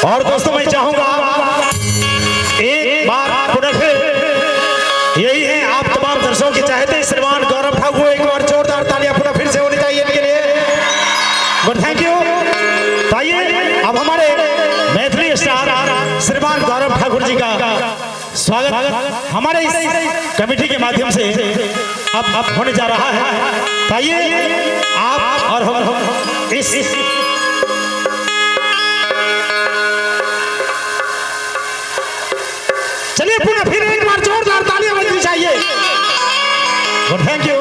और दोस्तों मैं चाहूंगा एक बार पुनः यही है आप तमाम दर्शकों के चाहते श्रीमान गौरव ठाकुर, एक बार जोरदार तालियां पुनः फिर से होनी चाहिए इनके लिए। Good, thank you. तो आइए अब हमारे मैथिली स्टार श्रीमान गौरव ठाकुर जी का स्वागत हमारे इस कमेटी के माध्यम से अब होने जा रहा है। तो आइए आप और हम इस चलिए पुनः फिर एक बार जोरदार तालियां बजनी चाहिए। Good, thank you.